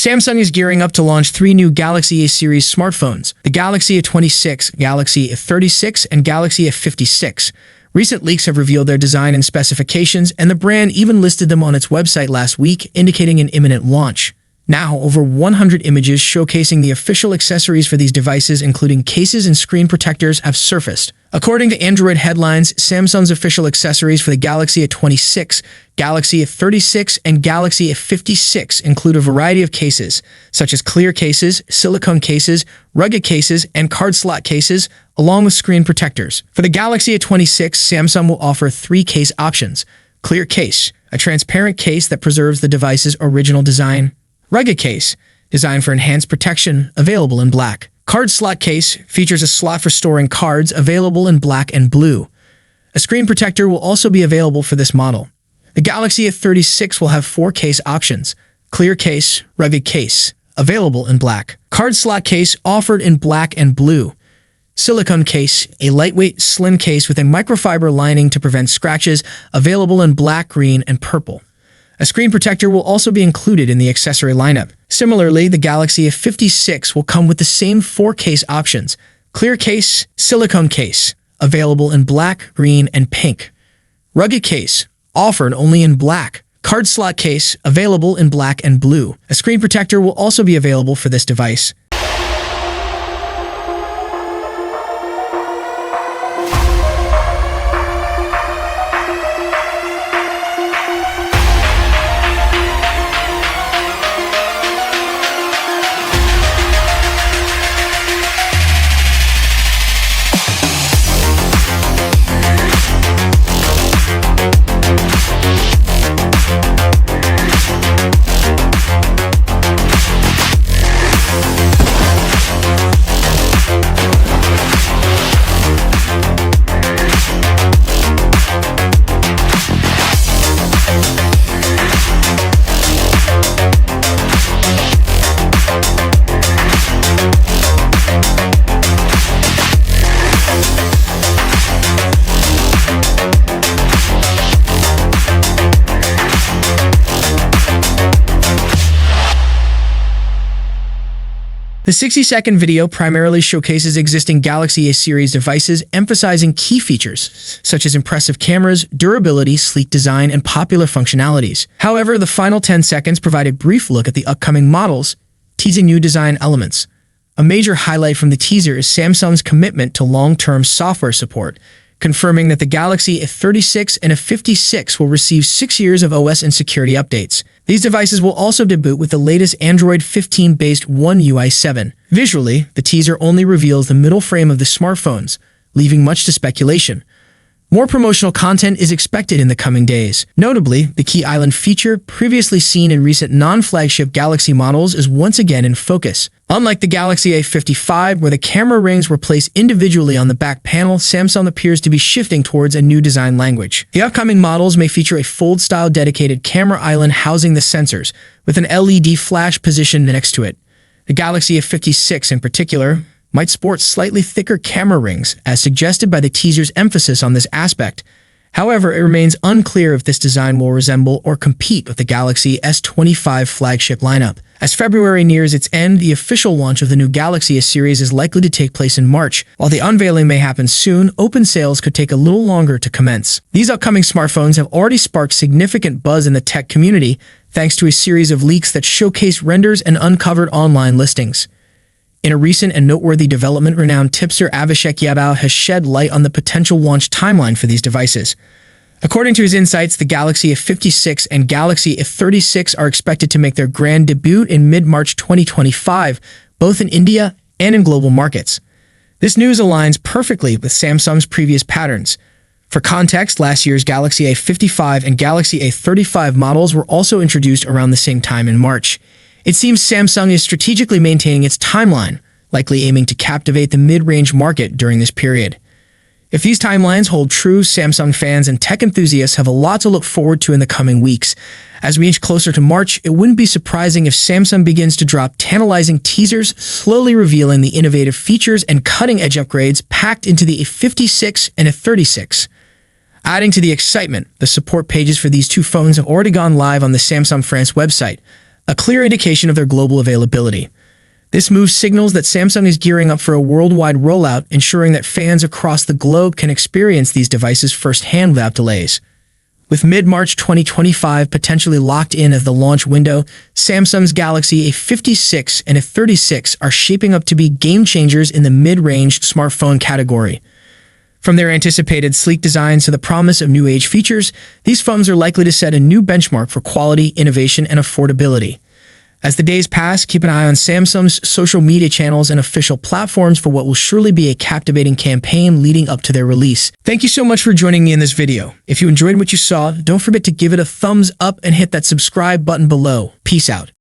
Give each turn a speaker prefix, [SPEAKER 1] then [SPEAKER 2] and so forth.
[SPEAKER 1] Samsung is gearing up to launch 3 new Galaxy A series smartphones: the Galaxy A26, Galaxy A36, and Galaxy A56. Recent leaks have revealed their design and specifications, and the brand even listed them on its website last week, indicating an imminent launch. Now, over 100 images showcasing the official accessories for these devices, including cases and screen protectors, have surfaced. According to Android headlines, Samsung's official accessories for the Galaxy A26, Galaxy A36, and Galaxy A56 include a variety of cases, such as clear cases, silicone cases, rugged cases, and card slot cases, along with screen protectors. For the Galaxy A26, Samsung will offer 3 case options: clear case, a transparent case that preserves the device's original design; rugged case, designed for enhanced protection, available in black; card slot case, features a slot for storing cards, available in black and blue. A screen protector will also be available for this model. The Galaxy A36 will have 4 case options: clear case, rugged case, available in black; card slot case, offered in black and blue; silicone case, a lightweight, slim case with a microfiber lining to prevent scratches, available in black, green, and purple. A screen protector will also be included in the accessory lineup. Similarly, the Galaxy A56 will come with the same 4 case options: clear case, silicone case, available in black, green, and pink; rugged case, offered only in black; card slot case, available in black and blue. A screen protector will also be available for this device. The 60-second video primarily showcases existing Galaxy A series devices, emphasizing key features such as impressive cameras, durability, sleek design, and popular functionalities. However, the final 10 seconds provide a brief look at the upcoming models, teasing new design elements. A major highlight from the teaser is Samsung's commitment to long-term software support, confirming that the Galaxy A36 and A56 will receive 6 years of OS and security updates. These devices will also debut with the latest Android 15-based One UI 7. Visually, the teaser only reveals the middle frame of the smartphones, leaving much to speculation. More promotional content is expected in the coming days. Notably, the key island feature, previously seen in recent non-flagship Galaxy models, is once again in focus. Unlike the Galaxy A55, where the camera rings were placed individually on the back panel, Samsung appears to be shifting towards a new design language. The upcoming models may feature a fold-style dedicated camera island housing the sensors, with an LED flash positioned next to it. The Galaxy A56, in particular, might sport slightly thicker camera rings, as suggested by the teaser's emphasis on this aspect. However, it remains unclear if this design will resemble or compete with the Galaxy S25 flagship lineup. As February nears its end, the official launch of the new Galaxy A series is likely to take place in March. While the unveiling may happen soon, open sales could take a little longer to commence. These upcoming smartphones have already sparked significant buzz in the tech community, thanks to a series of leaks that showcase renders and uncovered online listings. In a recent and noteworthy development, renowned tipster Abhishek Yadav has shed light on the potential launch timeline for these devices. According to his insights, the Galaxy A56 and Galaxy A36 are expected to make their grand debut in mid-March 2025, both in India and in global markets. This news aligns perfectly with Samsung's previous patterns. For context, last year's Galaxy A55 and Galaxy A35 models were also introduced around the same time in March. It seems Samsung is strategically maintaining its timeline, likely aiming to captivate the mid-range market during this period. If these timelines hold true, Samsung fans and tech enthusiasts have a lot to look forward to in the coming weeks. As we inch closer to March, it wouldn't be surprising if Samsung begins to drop tantalizing teasers, slowly revealing the innovative features and cutting-edge upgrades packed into the A56 and A36. Adding to the excitement, the support pages for these two phones have already gone live on the Samsung France website. a clear indication of their global availability. This move signals that Samsung is gearing up for a worldwide rollout, ensuring that fans across the globe can experience these devices firsthand without delays. With mid-March 2025 potentially locked in as the launch window, Samsung's Galaxy A56 and A36 are shaping up to be game-changers in the mid-range smartphone category. From their anticipated sleek designs to the promise of new-age features, these phones are likely to set a new benchmark for quality, innovation, and affordability. As the days pass, keep an eye on Samsung's social media channels and official platforms for what will surely be a captivating campaign leading up to their release. Thank you so much for joining me in this video. If you enjoyed what you saw, don't forget to give it a thumbs up and hit that subscribe button below. Peace out.